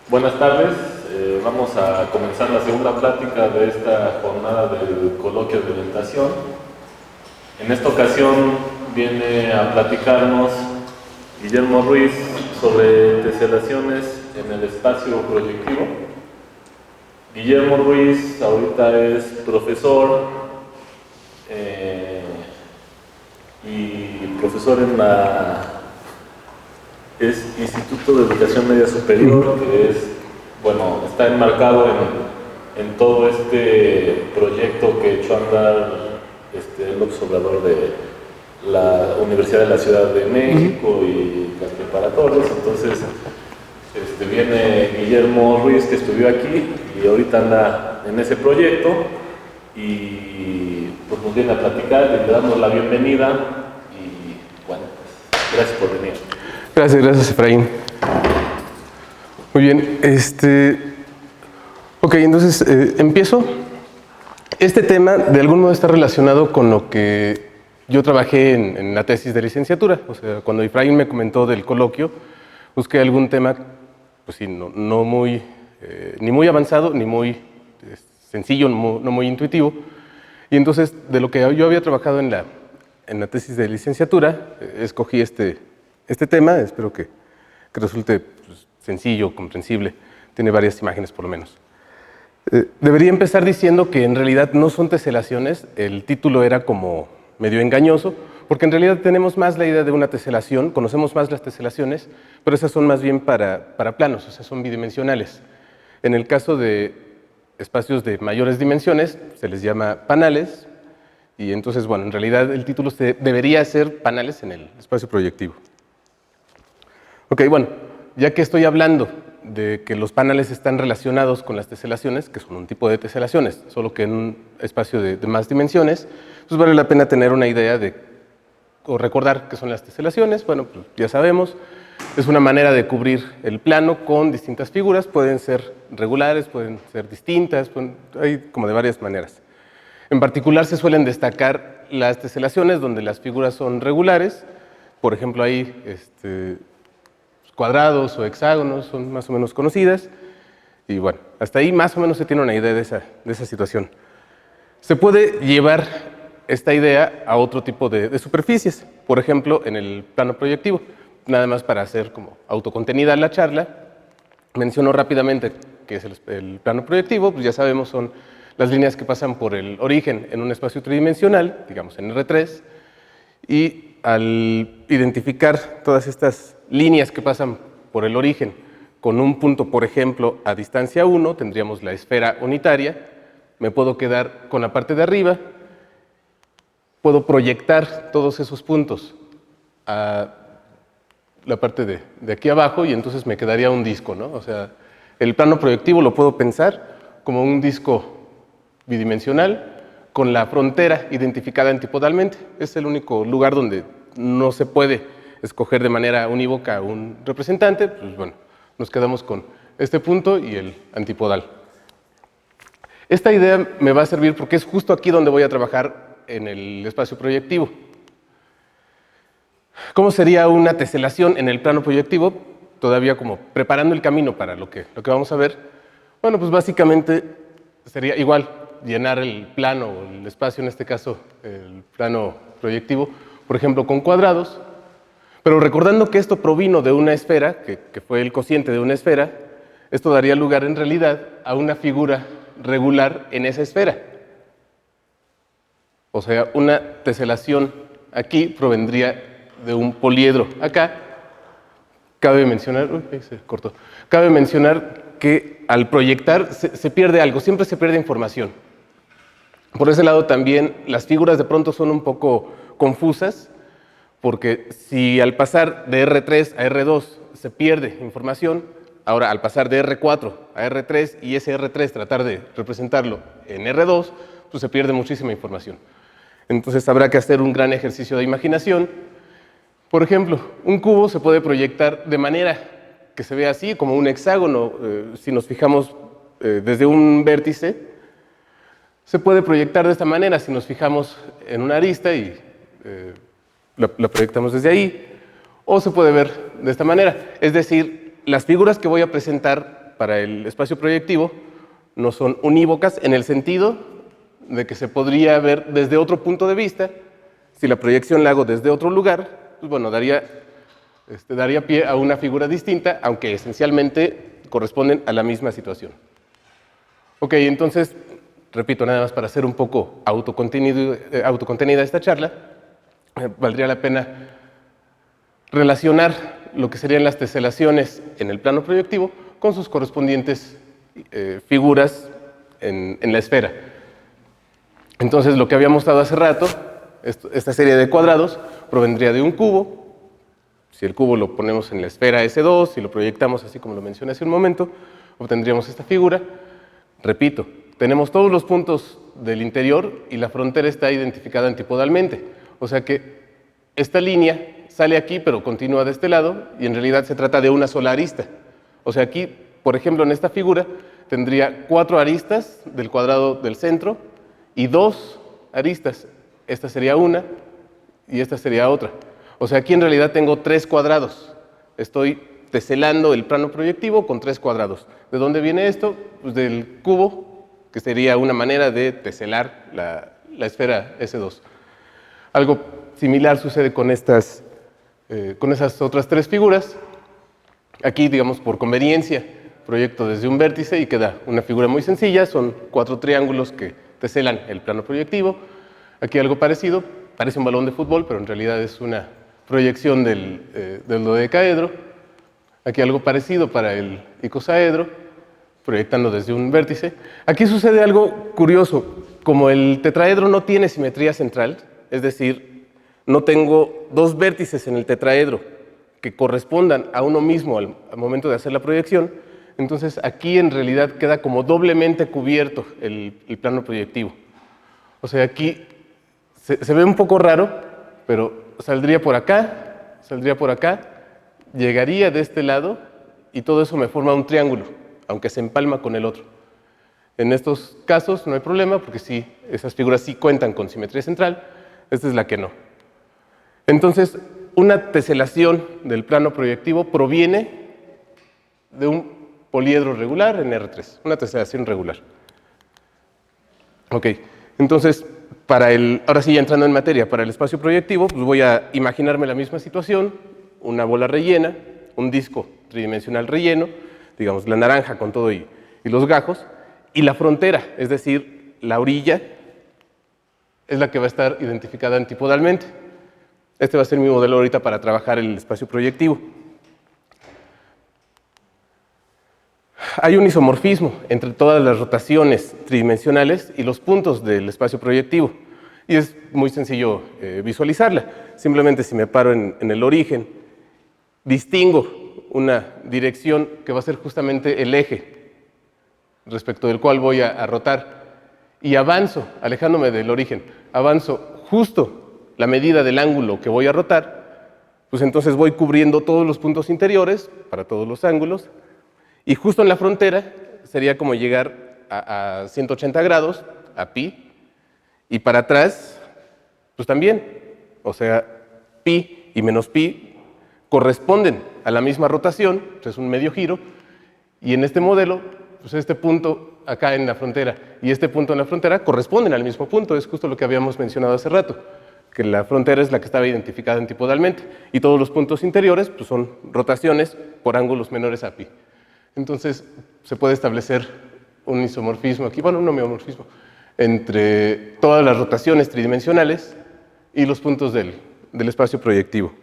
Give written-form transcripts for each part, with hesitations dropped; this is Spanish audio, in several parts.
Buenas tardes, vamos a comenzar la segunda plática de esta jornada del coloquio de orientación. En esta ocasión viene a platicarnos Guillermo Ruiz sobre teselaciones en el espacio proyectivo. Guillermo Ruiz ahorita es profesor y profesor en es Instituto de Educación Media Superior, que está enmarcado en todo este proyecto que echó a andar el observador de la Universidad de la Ciudad de México y las preparatorias. Entonces viene Guillermo Ruiz, que estudió aquí y ahorita anda en ese proyecto, y pues nos viene a platicar y le damos la bienvenida y bueno, pues, gracias por venir. Gracias, Efraín. Muy bien, ok, entonces empiezo. Este tema de algún modo está relacionado con lo que yo trabajé en la tesis de licenciatura. O sea, cuando Efraín me comentó del coloquio, busqué algún tema, pues sí, no muy, ni muy avanzado, ni muy sencillo, no muy intuitivo. Y entonces, de lo que yo había trabajado en la tesis de licenciatura, escogí este tema. Espero que resulte pues, sencillo, comprensible. Tiene varias imágenes por lo menos. Debería empezar diciendo que en realidad no son teselaciones. El título era como medio engañoso, porque en realidad tenemos más la idea de una teselación, conocemos más las teselaciones, pero esas son más bien para planos, o sea, son bidimensionales. En el caso de espacios de mayores dimensiones, se les llama panales, y entonces, bueno, en realidad el título debería ser panales en el espacio proyectivo. Ok, bueno, ya que estoy hablando de que los panales están relacionados con las teselaciones, que son un tipo de teselaciones, solo que en un espacio de más dimensiones, pues vale la pena tener una idea o recordar qué son las teselaciones. Bueno, pues ya sabemos, es una manera de cubrir el plano con distintas figuras, pueden ser regulares, pueden ser distintas, hay como de varias maneras. En particular se suelen destacar las teselaciones donde las figuras son regulares. Por ejemplo, hay cuadrados o hexágonos, son más o menos conocidas. Y bueno, hasta ahí más o menos se tiene una idea de esa situación. Se puede llevar esta idea a otro tipo de superficies, por ejemplo, en el plano proyectivo. Nada más para hacer como autocontenida la charla, menciono rápidamente qué es el plano proyectivo. Pues ya sabemos, son las líneas que pasan por el origen en un espacio tridimensional, digamos en R3, y al identificar todas estas líneas que pasan por el origen con un punto, por ejemplo, a distancia 1, tendríamos la esfera unitaria. Me puedo quedar con la parte de arriba, puedo proyectar todos esos puntos a la parte de aquí abajo y entonces me quedaría un disco, ¿no? O sea, el plano proyectivo lo puedo pensar como un disco bidimensional con la frontera identificada antipodalmente. Es el único lugar donde no se puede escoger de manera unívoca un representante. Pues bueno, nos quedamos con este punto y el antipodal. Esta idea me va a servir porque es justo aquí donde voy a trabajar en el espacio proyectivo. ¿Cómo sería una teselación en el plano proyectivo? Todavía como preparando el camino para lo que vamos a ver. Bueno, pues básicamente sería igual llenar el plano o el espacio, en este caso el plano proyectivo, por ejemplo, con cuadrados, pero recordando que esto provino de una esfera, que fue el cociente de una esfera, esto daría lugar en realidad a una figura regular en esa esfera. O sea, una teselación aquí provendría de un poliedro acá. Cabe mencionar, se cortó. Cabe mencionar que al proyectar se pierde algo, siempre se pierde información. Por ese lado también las figuras de pronto son un poco confusas, porque si al pasar de R3 a R2 se pierde información, ahora al pasar de R4 a R3 y ese R3 tratar de representarlo en R2, pues se pierde muchísima información. Entonces habrá que hacer un gran ejercicio de imaginación. Por ejemplo, un cubo se puede proyectar de manera que se vea así, como un hexágono. Si nos fijamos desde un vértice, se puede proyectar de esta manera. Si nos fijamos en una arista y la proyectamos desde ahí, o se puede ver de esta manera. Es decir, las figuras que voy a presentar para el espacio proyectivo no son unívocas en el sentido de que se podría ver desde otro punto de vista. Si la proyección la hago desde otro lugar, pues bueno, daría pie a una figura distinta, aunque esencialmente corresponden a la misma situación. Ok, entonces, repito, nada más para hacer un poco autocontenida esta charla, valdría la pena relacionar lo que serían las teselaciones en el plano proyectivo con sus correspondientes figuras en la esfera. Entonces, lo que había mostrado hace rato, esta serie de cuadrados, provendría de un cubo. Si el cubo lo ponemos en la esfera S2, si lo proyectamos así como lo mencioné hace un momento, obtendríamos esta figura. Repito, tenemos todos los puntos del interior y la frontera está identificada antipodalmente. O sea que esta línea sale aquí, pero continúa de este lado, y en realidad se trata de una sola arista. O sea, aquí, por ejemplo, en esta figura, tendría 4 aristas del cuadrado del centro y 2 aristas. Esta sería una y esta sería otra. O sea, aquí en realidad tengo 3 cuadrados. Estoy teselando el plano proyectivo con 3 cuadrados. ¿De dónde viene esto? Pues del cubo, que sería una manera de teselar la esfera S2. Algo similar sucede con esas otras 3 figuras. Aquí, digamos, por conveniencia, proyecto desde un vértice y queda una figura muy sencilla. Son 4 triángulos que teselan el plano proyectivo. Aquí algo parecido, parece un balón de fútbol, pero en realidad es una proyección del dodecaedro. Aquí algo parecido para el icosaedro, proyectando desde un vértice. Aquí sucede algo curioso. Como el tetraedro no tiene simetría central, es decir, no tengo 2 vértices en el tetraedro que correspondan a uno mismo al momento de hacer la proyección, entonces aquí en realidad queda como doblemente cubierto el plano proyectivo. O sea, aquí se ve un poco raro, pero saldría por acá, llegaría de este lado y todo eso me forma un triángulo, aunque se empalma con el otro. En estos casos no hay problema porque sí, esas figuras sí cuentan con simetría central, esta es la que no. Entonces, una teselación del plano proyectivo proviene de un poliedro regular en R3, una teselación regular. Ok, entonces, ahora sí ya entrando en materia, para el espacio proyectivo, pues voy a imaginarme la misma situación, una bola rellena, un disco tridimensional relleno, digamos la naranja con todo y los gajos, y la frontera, es decir, la orilla, es la que va a estar identificada antipodalmente. Este va a ser mi modelo ahorita para trabajar el espacio proyectivo. Hay un isomorfismo entre todas las rotaciones tridimensionales y los puntos del espacio proyectivo. Y es muy sencillo visualizarla. Simplemente si me paro en el origen, distingo una dirección que va a ser justamente el eje respecto del cual voy a rotar. Y avanzo, alejándome del origen, avanzo justo la medida del ángulo que voy a rotar, pues entonces voy cubriendo todos los puntos interiores para todos los ángulos. Y justo en la frontera sería como llegar a 180 grados, a pi, y para atrás, pues también. O sea, pi y menos pi corresponden a la misma rotación, pues es un medio giro, y en este modelo, pues este punto acá en la frontera y este punto en la frontera corresponden al mismo punto, es justo lo que habíamos mencionado hace rato, que la frontera es la que estaba identificada antipodalmente, y todos los puntos interiores pues son rotaciones por ángulos menores a pi. Entonces, se puede establecer un isomorfismo aquí, bueno, un homeomorfismo, entre todas las rotaciones tridimensionales y los puntos del espacio proyectivo.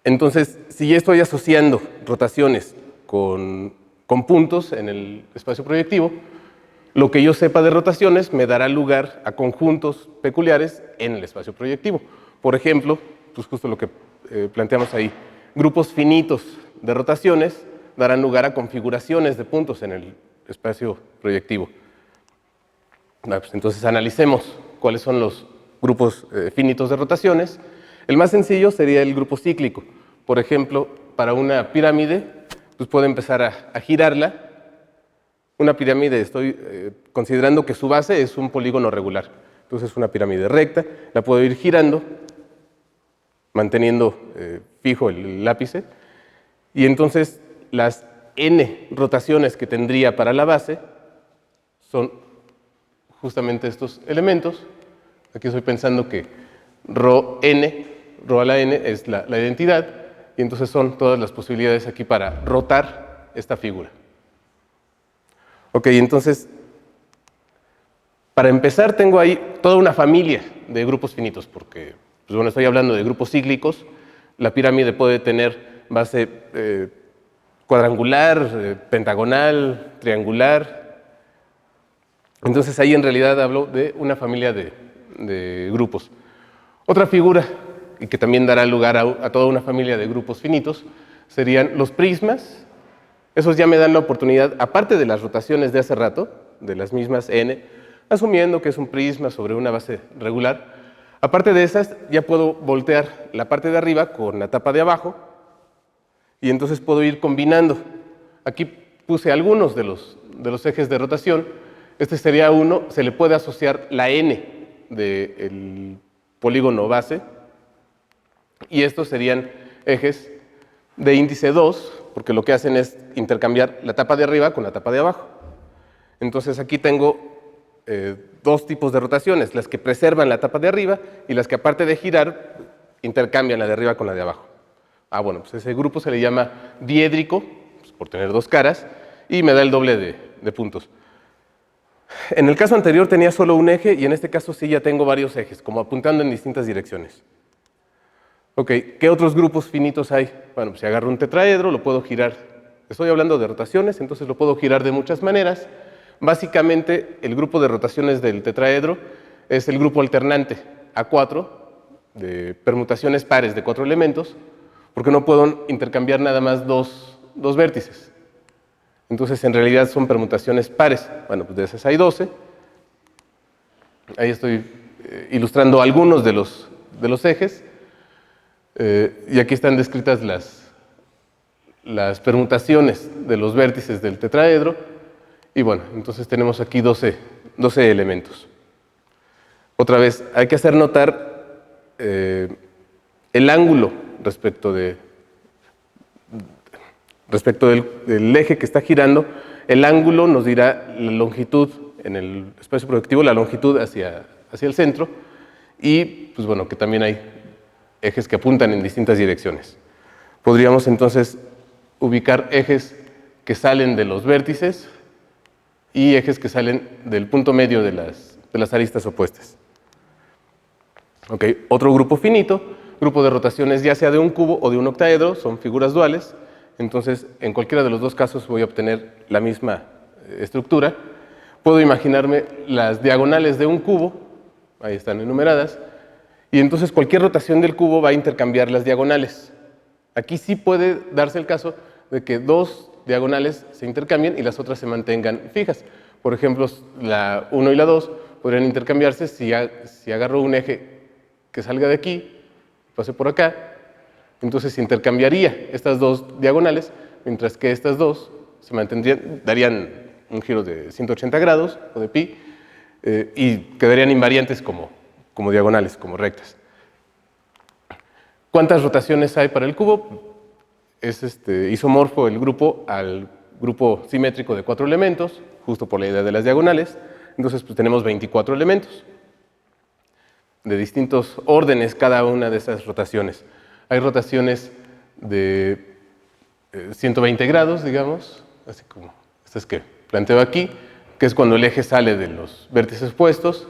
Entonces, si ya estoy asociando rotaciones con puntos en el espacio proyectivo, lo que yo sepa de rotaciones me dará lugar a conjuntos peculiares en el espacio proyectivo. Por ejemplo, pues justo lo que planteamos ahí, grupos finitos de rotaciones darán lugar a configuraciones de puntos en el espacio proyectivo. Pues entonces analicemos cuáles son los grupos finitos de rotaciones. El más sencillo sería el grupo cíclico. Por ejemplo, para una pirámide, pues puedo empezar a girarla. Una pirámide, estoy considerando que su base es un polígono regular. Entonces, una pirámide recta, la puedo ir girando, manteniendo fijo el ápice, y entonces las n rotaciones que tendría para la base son justamente estos elementos. Aquí estoy pensando que rho a la n es la identidad, y entonces son todas las posibilidades aquí para rotar esta figura. Ok, entonces, para empezar tengo ahí toda una familia de grupos finitos, porque, pues bueno, estoy hablando de grupos cíclicos. La pirámide puede tener base cuadrangular, pentagonal, triangular. Entonces ahí en realidad hablo de una familia de grupos. Otra figura, y que también dará lugar a toda una familia de grupos finitos, serían los prismas. Esos ya me dan la oportunidad, aparte de las rotaciones de hace rato, de las mismas n, asumiendo que es un prisma sobre una base regular, aparte de esas ya puedo voltear la parte de arriba con la tapa de abajo, y entonces puedo ir combinando. Aquí puse algunos de los ejes de rotación. Este sería uno, se le puede asociar la n del polígono base, y estos serían ejes de índice 2, porque lo que hacen es intercambiar la tapa de arriba con la tapa de abajo. Entonces aquí tengo dos tipos de rotaciones, las que preservan la tapa de arriba y las que, aparte de girar, intercambian la de arriba con la de abajo. Bueno, pues ese grupo se le llama diédrico, pues por tener dos caras, y me da el doble de puntos. En el caso anterior tenía solo un eje, y en este caso sí ya tengo varios ejes, como apuntando en distintas direcciones. Ok, ¿qué otros grupos finitos hay? Bueno, pues si agarro un tetraedro, lo puedo girar. Estoy hablando de rotaciones, entonces lo puedo girar de muchas maneras. Básicamente, el grupo de rotaciones del tetraedro es el grupo alternante A4, de permutaciones pares de 4 elementos, porque no puedo intercambiar nada más dos vértices. Entonces, en realidad son permutaciones pares. Bueno, pues de esas hay 12. Ahí estoy ilustrando algunos de los ejes. Y aquí están descritas las permutaciones de los vértices del tetraedro. Y bueno, entonces tenemos aquí 12 elementos. Otra vez, hay que hacer notar el ángulo respecto del eje que está girando. El ángulo nos dirá la longitud en el espacio proyectivo, la longitud hacia el centro, y pues bueno, que también hay ejes que apuntan en distintas direcciones. Podríamos entonces ubicar ejes que salen de los vértices y ejes que salen del punto medio de las aristas opuestas. Ok, otro grupo finito, grupo de rotaciones ya sea de un cubo o de un octaedro, son figuras duales. Entonces, en cualquiera de los dos casos voy a obtener la misma estructura. Puedo imaginarme las diagonales de un cubo, ahí están enumeradas, y entonces cualquier rotación del cubo va a intercambiar las diagonales. Aquí sí puede darse el caso de que dos diagonales se intercambien y las otras se mantengan fijas. Por ejemplo, la 1 y la 2 podrían intercambiarse si agarro un eje que salga de aquí, pase por acá, entonces se intercambiaría estas dos diagonales, mientras que estas dos se mantendrían, darían un giro de 180 grados o de pi, y quedarían invariantes como diagonales, como rectas. ¿Cuántas rotaciones hay para el cubo? Es isomorfo el grupo al grupo simétrico de 4 elementos, justo por la idea de las diagonales. Entonces pues tenemos 24 elementos de distintos órdenes cada una de esas rotaciones. Hay rotaciones de 120 grados, digamos, así como estas que planteo aquí, que es cuando el eje sale de los vértices opuestos,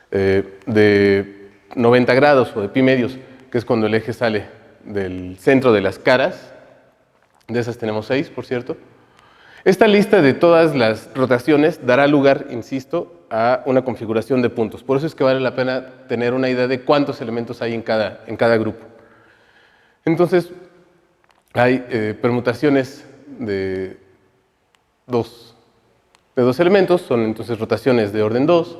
de 90 grados o de pi medios, que es cuando el eje sale del centro de las caras. De esas tenemos 6, por cierto. Esta lista de todas las rotaciones dará lugar, insisto, a una configuración de puntos. Por eso es que vale la pena tener una idea de cuántos elementos hay en cada grupo. Entonces, hay permutaciones de dos elementos, son entonces rotaciones de orden 2,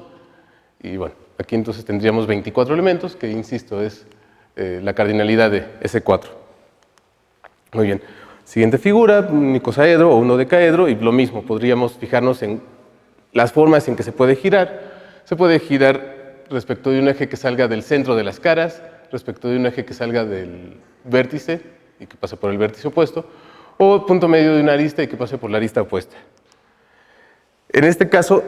y bueno, aquí entonces tendríamos 24 elementos, que insisto, es la cardinalidad de S4. Muy bien. Siguiente figura, un icosaedro o un dodecaedro, y lo mismo, podríamos fijarnos en las formas en que se puede girar. Se puede girar respecto de un eje que salga del centro de las caras, respecto de un eje que salga del vértice y que pase por el vértice opuesto, o punto medio de una arista y que pase por la arista opuesta. En este caso,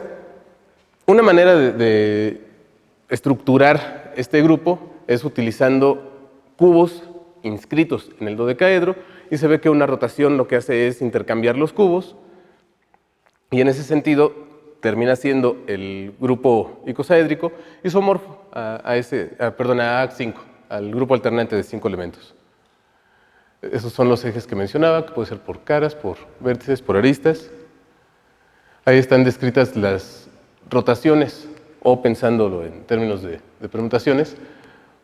una manera de estructurar este grupo es utilizando cubos inscritos en el dodecaedro, y se ve que una rotación lo que hace es intercambiar los cubos, y en ese sentido termina siendo el grupo icosaédrico isomorfo a A5, al grupo alternante de 5 elementos. Esos son los ejes que mencionaba, que puede ser por caras, por vértices, por aristas. Ahí están descritas las rotaciones, o pensándolo en términos de permutaciones,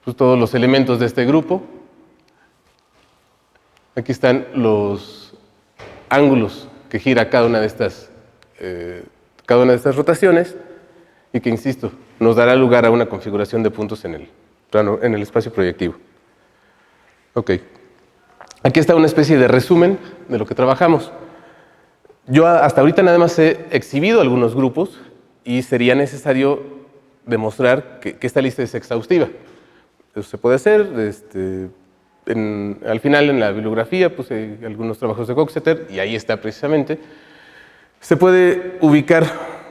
pues todos los elementos de este grupo. Aquí están los ángulos que gira cada una de estas rotaciones, y que, insisto, nos dará lugar a una configuración de puntos en el espacio proyectivo. Ok. Aquí está una especie de resumen de lo que trabajamos. Yo hasta ahorita nada más he exhibido algunos grupos, y sería necesario demostrar que esta lista es exhaustiva. Eso se puede hacer. Al final, en la bibliografía, puse algunos trabajos de Coxeter, y ahí está precisamente. Se puede ubicar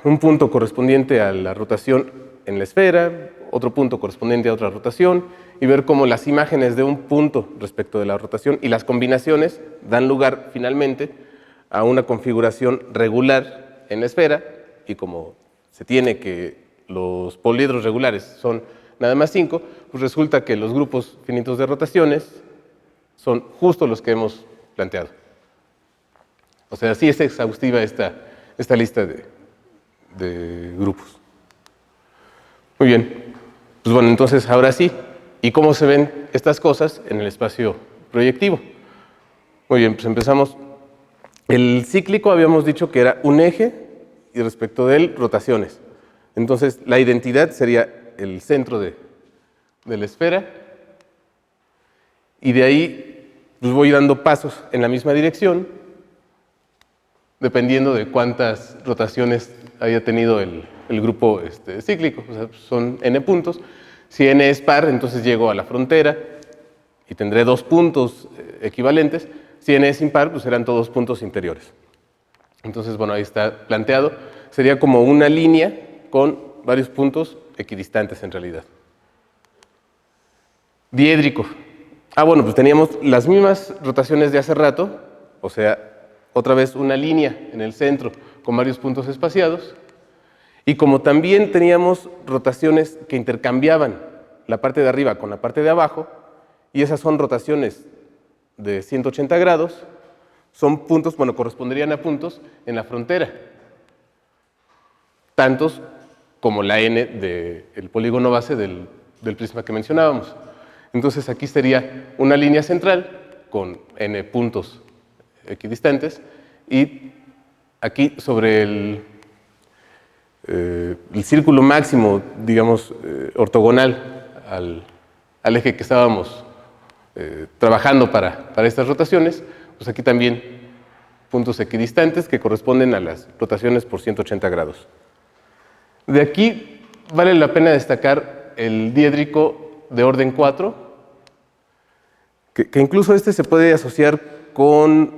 un punto correspondiente a la rotación en la esfera, otro punto correspondiente a otra rotación, y ver cómo las imágenes de un punto respecto de la rotación y las combinaciones dan lugar finalmente a una configuración regular en la esfera, y como se tiene que los poliedros regulares son nada más 5, pues resulta que los grupos finitos de rotaciones son justo los que hemos planteado. O sea, sí es exhaustiva esta lista de grupos. Muy bien. Pues bueno, entonces ahora sí. ¿Y cómo se ven estas cosas en el espacio proyectivo? Muy bien, pues empezamos. El cíclico habíamos dicho que era un eje, y respecto de él, rotaciones. Entonces, la identidad sería el centro de la esfera, y de ahí pues voy dando pasos en la misma dirección, dependiendo de cuántas rotaciones haya tenido el grupo cíclico. O sea, son n puntos. Si n es par, entonces llego a la frontera y tendré 2 puntos equivalentes. Si n es impar, pues serán todos puntos interiores. Entonces, bueno, ahí está planteado. Sería como una línea con varios puntos equidistantes en realidad. Diédrico. Bueno, pues teníamos las mismas rotaciones de hace rato, o sea, otra vez una línea en el centro con varios puntos espaciados, y como también teníamos rotaciones que intercambiaban la parte de arriba con la parte de abajo, y esas son rotaciones de 180 grados, son puntos, bueno, corresponderían a puntos en la frontera, tantos como la n del polígono base del prisma que mencionábamos. Entonces aquí sería una línea central con n puntos equidistantes, y aquí sobre el círculo máximo, digamos, ortogonal al eje que estábamos trabajando para estas rotaciones, pues aquí también puntos equidistantes que corresponden a las rotaciones por 180 grados. De aquí vale la pena destacar el diédrico de orden 4, que incluso se puede asociar con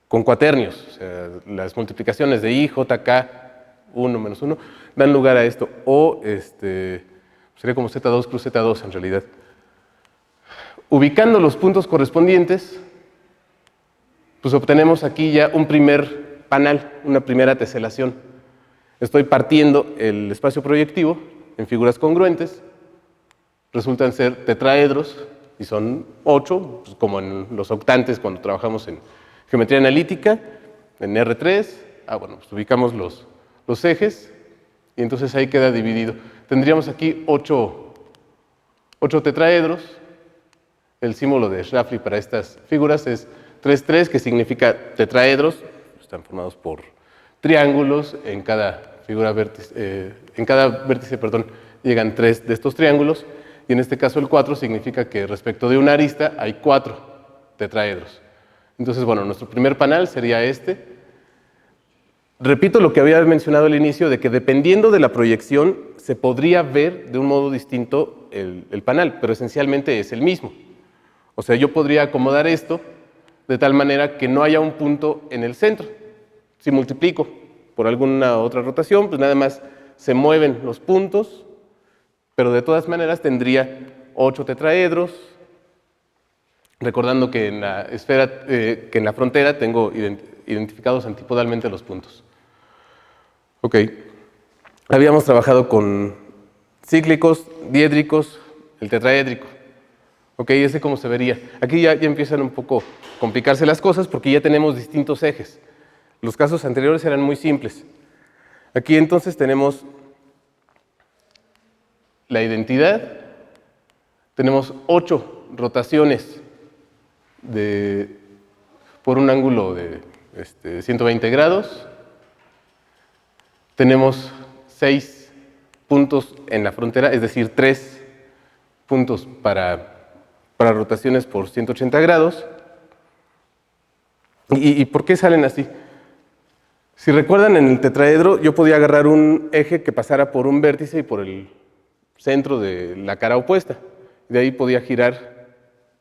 cuaternios. O sea, las multiplicaciones de I, J, K, 1 menos 1, dan lugar a esto. O sería como Z2 cruz Z2 en realidad. Ubicando los puntos correspondientes, pues obtenemos aquí ya un primer panal, una primera teselación. Estoy partiendo el espacio proyectivo en figuras congruentes. Resultan ser tetraedros, y son 8, pues como en los octantes cuando trabajamos en geometría analítica, en R3. Bueno, pues ubicamos los ejes, y entonces ahí queda dividido. Tendríamos aquí 8 tetraedros. El símbolo de Schläfli para estas figuras es 3,3, que significa tetraedros. Están formados por triángulos. En cada vértice, llegan 3 de estos triángulos, y en este caso el 4 significa que respecto de una arista hay 4 tetraedros. Entonces, bueno, nuestro primer panal sería este. Repito lo que había mencionado al inicio, de que dependiendo de la proyección se podría ver de un modo distinto el panal, pero esencialmente es el mismo. O sea, yo podría acomodar esto de tal manera que no haya un punto en el centro. Si multiplico por alguna otra rotación, pues nada más se mueven los puntos, pero de todas maneras tendría 8 tetraedros, recordando que en la esfera, que en la frontera tengo identificados antipodalmente los puntos. Ok. Habíamos trabajado con cíclicos, diédricos, el tetraédrico. Ok, ese cómo se vería. Aquí ya empiezan un poco a complicarse las cosas porque ya tenemos distintos ejes. Los casos anteriores eran muy simples. Aquí entonces tenemos la identidad, tenemos 8 rotaciones por un ángulo de 120 grados, tenemos 6 puntos en la frontera, es decir, 3 puntos para rotaciones por 180 grados. ¿Y por qué salen así? Si recuerdan, en el tetraedro yo podía agarrar un eje que pasara por un vértice y por el centro de la cara opuesta. De ahí podía girar,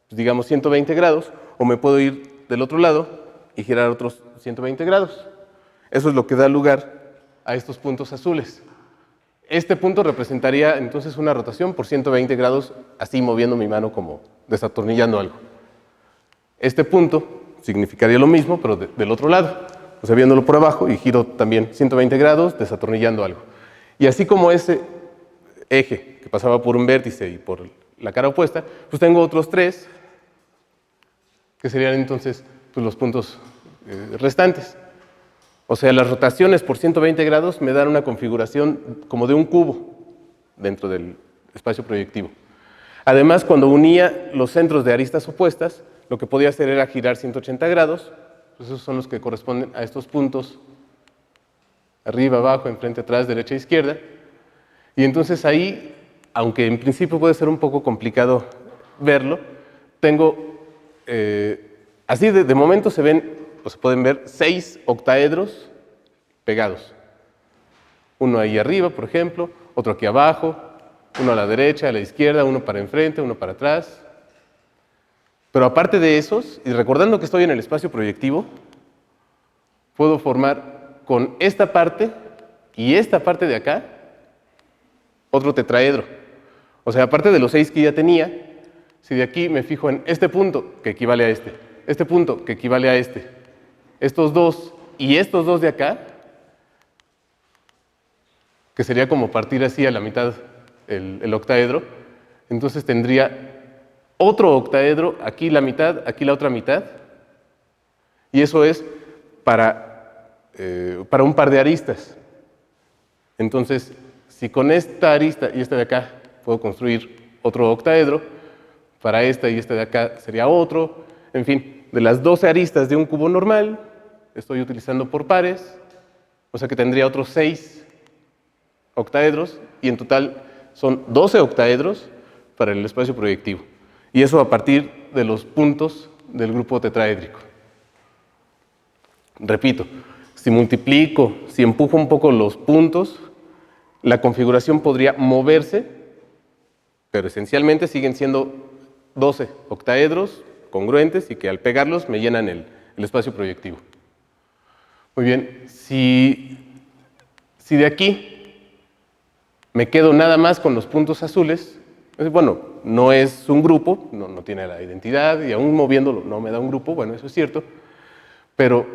pues, digamos, 120 grados, o me puedo ir del otro lado y girar otros 120 grados. Eso es lo que da lugar a estos puntos azules. Este punto representaría entonces una rotación por 120 grados, así moviendo mi mano como desatornillando algo. Este punto significaría lo mismo, pero del otro lado. O sea, viéndolo por abajo y giro también 120 grados, desatornillando algo. Y así como ese eje que pasaba por un vértice y por la cara opuesta, pues tengo otros 3, que serían entonces pues, los puntos restantes. O sea, las rotaciones por 120 grados me dan una configuración como de un cubo dentro del espacio proyectivo. Además, cuando unía los centros de aristas opuestas, lo que podía hacer era girar 180 grados, pues esos son los que corresponden a estos puntos, arriba, abajo, enfrente, atrás, derecha, izquierda. Y entonces ahí, aunque en principio puede ser un poco complicado verlo, tengo, así de momento se ven, o se pueden ver 6 octaedros pegados. Uno ahí arriba, por ejemplo, otro aquí abajo, uno a la derecha, a la izquierda, uno para enfrente, uno para atrás. Pero aparte de esos, y recordando que estoy en el espacio proyectivo, puedo formar con esta parte y esta parte de acá otro tetraedro. O sea, aparte de los 6 que ya tenía, si de aquí me fijo en este punto, que equivale a este punto, que equivale a estos 2 y estos 2 de acá, que sería como partir así a la mitad el octaedro, entonces tendría otro octaedro, aquí la mitad, aquí la otra mitad, y eso es para un par de aristas. Entonces, si con esta arista y esta de acá puedo construir otro octaedro, para esta y esta de acá sería otro, en fin, de las 12 aristas de un cubo normal, estoy utilizando por pares, o sea que tendría otros 6 octaedros, y en total son 12 octaedros para el espacio proyectivo. Y eso a partir de los puntos del grupo tetraédrico. Repito, si multiplico, si empujo un poco los puntos, la configuración podría moverse, pero esencialmente siguen siendo 12 octaedros congruentes y que al pegarlos me llenan el espacio proyectivo. Muy bien, si de aquí me quedo nada más con los puntos azules, bueno, no es un grupo, no tiene la identidad y aún moviéndolo no me da un grupo, bueno, eso es cierto, pero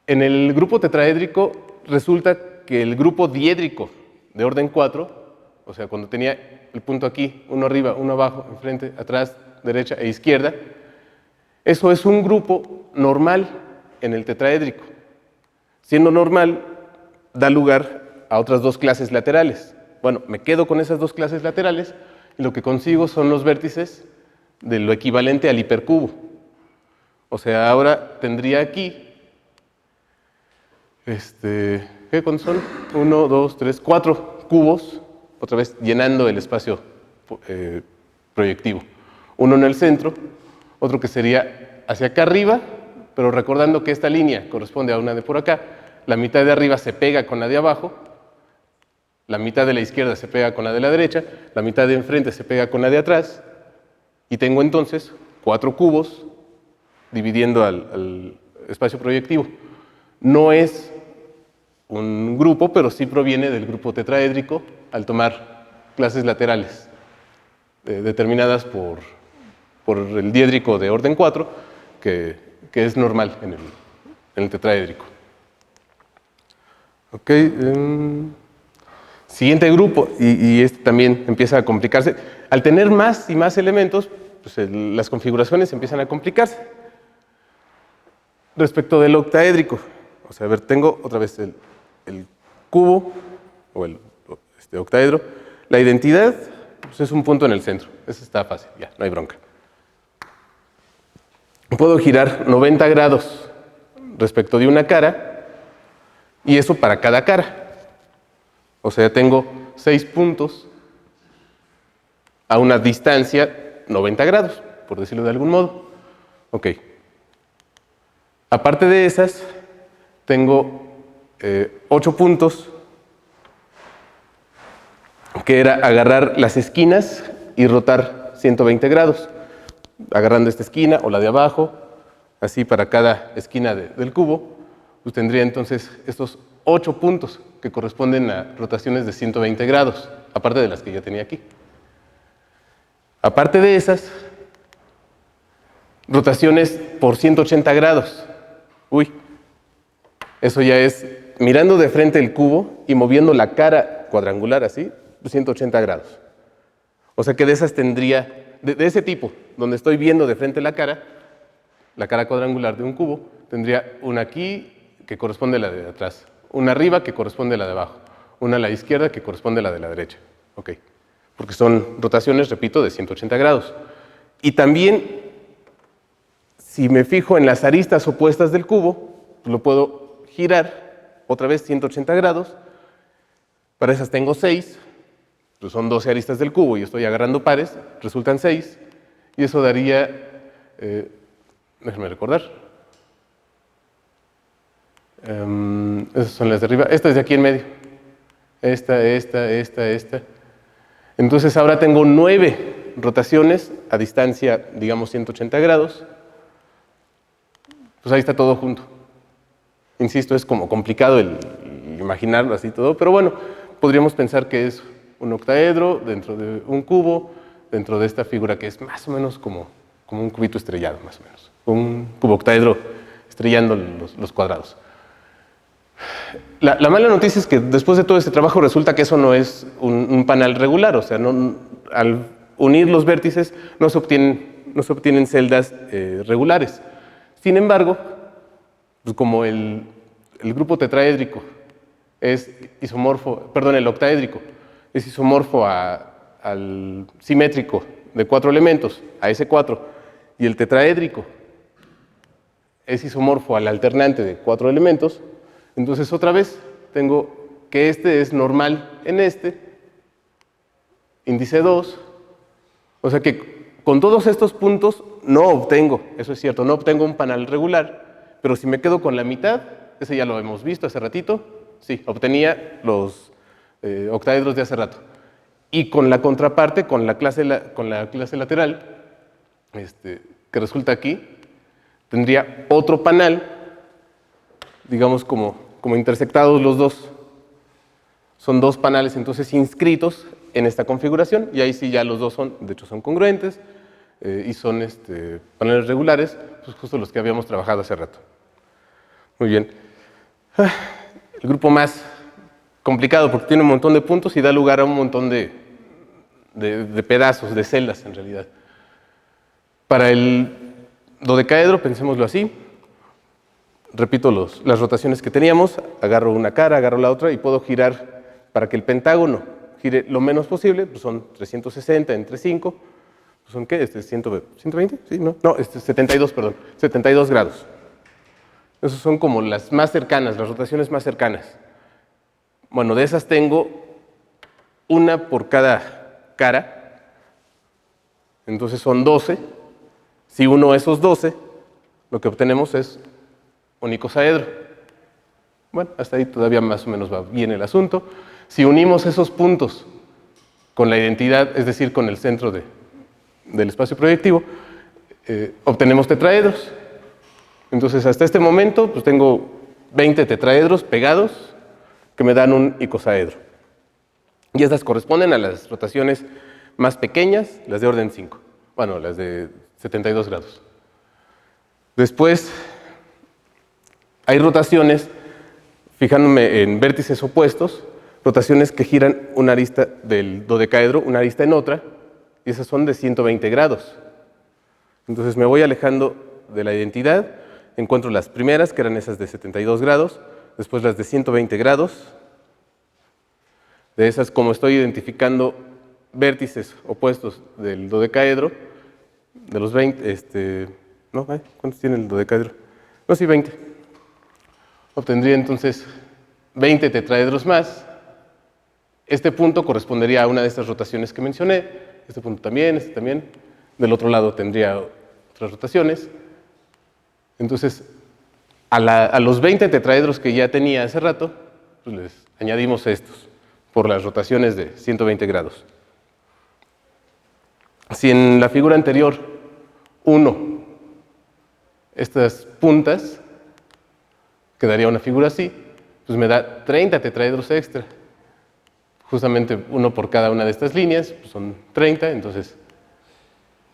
en el grupo tetraédrico resulta que el grupo diédrico de orden 4, o sea, cuando tenía el punto aquí, uno arriba, uno abajo, enfrente, atrás, derecha e izquierda, eso es un grupo normal en el tetraédrico. Siendo normal, da lugar a otras 2 clases laterales. Bueno, me quedo con esas 2 clases laterales y lo que consigo son los vértices de lo equivalente al hipercubo. O sea, ahora tendría aquí, ¿qué cuántos son? 1, 2, 3, 4 cubos, otra vez llenando el espacio proyectivo. Uno en el centro, otro que sería hacia acá arriba, pero recordando que esta línea corresponde a una de por acá, la mitad de arriba se pega con la de abajo, la mitad de la izquierda se pega con la de la derecha, la mitad de enfrente se pega con la de atrás, Y tengo entonces 4 cubos dividiendo al espacio proyectivo. No es un grupo, pero sí proviene del grupo tetraédrico al tomar clases laterales determinadas por el diédrico de orden 4, que es normal en el tetraédrico. Ok, siguiente grupo, y este también empieza a complicarse. Al tener más y más elementos, pues las configuraciones empiezan a complicarse. Respecto del octaédrico, o sea, a ver, tengo otra vez el cubo, o el octaedro. La identidad pues es un punto en el centro. Eso está fácil, ya, no hay bronca. Puedo girar 90 grados respecto de una cara, y eso para cada cara. O sea, tengo 6 puntos a una distancia 90 grados, por decirlo de algún modo. Ok. Aparte de esas, tengo 8 puntos, que era agarrar las esquinas y rotar 120 grados, agarrando esta esquina o la de abajo, así para cada esquina del cubo, pues tendría entonces estos 8 puntos que corresponden a rotaciones de 120 grados, aparte de las que ya tenía aquí. Aparte de esas, rotaciones por 180 grados. Uy, eso ya es mirando de frente el cubo y moviendo la cara cuadrangular así, 180 grados. O sea que de esas tendría, de ese tipo, donde estoy viendo de frente la cara cuadrangular de un cubo, tendría una aquí que corresponde a la de atrás, una arriba que corresponde a la de abajo, una a la izquierda que corresponde a la de la derecha. Ok, porque son rotaciones, repito, de 180 grados. Y también, si me fijo en las aristas opuestas del cubo, lo puedo girar otra vez 180 grados. Para esas tengo 6, pues son 12 aristas del cubo y estoy agarrando pares, resultan 6, y eso daría, déjenme recordar, esas son las de arriba, esta es de aquí en medio, esta. Entonces ahora tengo 9 rotaciones a distancia, digamos, 180 grados. Pues ahí está todo junto. Insisto, es como complicado el imaginarlo así todo, pero bueno, podríamos pensar que es un octaedro dentro de un cubo, dentro de esta figura que es más o menos como un cubito estrellado, más o menos. Un cubo octaedro estrellando los cuadrados. La mala noticia es que después de todo este trabajo resulta que eso no es un panel regular, o sea, al unir los vértices no se obtienen celdas regulares. Sin embargo, pues como el grupo tetraédrico es isomorfo, perdón, el octaédrico es isomorfo al simétrico de 4 elementos, a S4, y el tetraédrico es isomorfo al alternante de 4 elementos, entonces otra vez tengo que este es normal en este, índice 2, o sea que con todos estos puntos no obtengo, eso es cierto, no obtengo un panel regular, pero si me quedo con la mitad, ese ya lo hemos visto hace ratito, sí, obtenía los octaedros de hace rato. Y con la contraparte, con la clase lateral, que resulta aquí, tendría otro panel, digamos como intersectados los dos. Son 2 paneles entonces inscritos en esta configuración, y ahí sí ya los dos son, de hecho son congruentes, y son paneles regulares, pues justo los que habíamos trabajado hace rato. Muy bien. El grupo más complicado porque tiene un montón de puntos y da lugar a un montón de pedazos, de celdas en realidad. Para el dodecaedro, pensémoslo así, repito las rotaciones que teníamos, agarro una cara, agarro la otra y puedo girar para que el pentágono gire lo menos posible, pues son 360 entre 5, pues ¿son qué? 120, ¿sí? No, 72, perdón, 72 grados. Esas son como las más cercanas, las rotaciones más cercanas. Bueno, de esas tengo una por cada cara, entonces son 12. Si uno esos 12, lo que obtenemos es un icosaedro. Bueno, hasta ahí todavía más o menos va bien el asunto. Si unimos esos puntos con la identidad, es decir, con el centro del espacio proyectivo, obtenemos tetraedros. Entonces, hasta este momento, pues tengo 20 tetraedros pegados que me dan un icosaedro. Y estas corresponden a las rotaciones más pequeñas, las de orden 5. Bueno, las de 72 grados. Después, hay rotaciones, fijándome en vértices opuestos, rotaciones que giran una arista del dodecaedro, una arista en otra, y esas son de 120 grados. Entonces me voy alejando de la identidad, encuentro las primeras, que eran esas de 72 grados, después las de 120 grados. De esas, como estoy identificando vértices opuestos del dodecaedro, de los 20, no, ¿cuántos tiene el dodecaedro? No, sí, 20. Obtendría entonces 20 tetraedros más. Este punto correspondería a una de estas rotaciones que mencioné, este punto también, este también. Del otro lado tendría otras rotaciones. Entonces, a los 20 tetraedros que ya tenía hace rato, pues les añadimos estos, por las rotaciones de 120 grados. Si en la figura anterior uno estas puntas, quedaría una figura así, pues me da 30 tetraedros extra. Justamente uno por cada una de estas líneas, pues son 30, entonces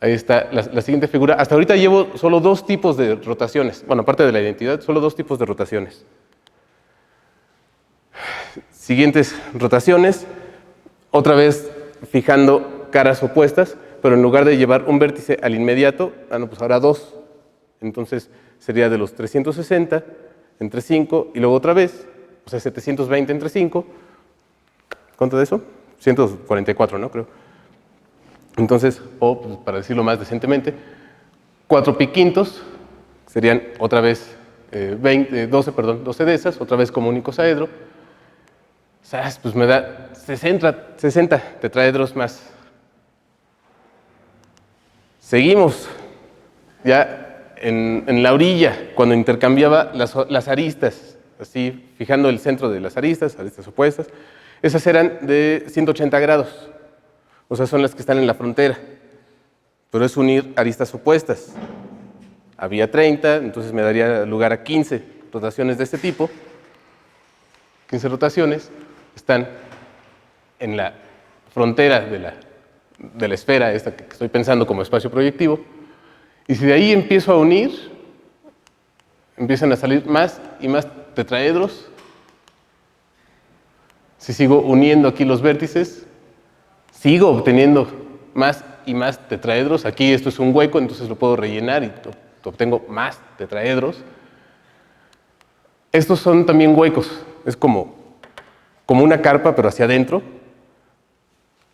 ahí está la siguiente figura. Hasta ahorita llevo solo dos tipos de rotaciones. Bueno, aparte de la identidad, solo dos tipos de rotaciones. Siguientes rotaciones, otra vez fijando caras opuestas, pero en lugar de llevar un vértice al inmediato, pues ahora dos. Entonces sería de los 360 entre 5 y luego otra vez, o sea, 720 entre 5. ¿Cuánto de eso? 144, ¿no? Creo. Entonces, o pues, para decirlo más decentemente, 4 piquintos serían otra vez 12 de esas, otra vez como un icosaedro. O sea, pues me da 60 tetraedros más. Seguimos ya en la orilla, cuando intercambiaba las aristas, así, fijando el centro de las aristas opuestas. Esas eran de 180 grados, o sea, son las que están en la frontera, pero es unir aristas opuestas. Había 30, entonces me daría lugar a 15 rotaciones de este tipo. 15 rotaciones están en la frontera de la esfera, esta que estoy pensando como espacio proyectivo, y si de ahí empiezo a unir, empiezan a salir más y más tetraedros. Si sigo uniendo aquí los vértices, sigo obteniendo más y más tetraedros. Aquí esto es un hueco, entonces lo puedo rellenar y obtengo más tetraedros. Estos son también huecos, es como una carpa, pero hacia adentro.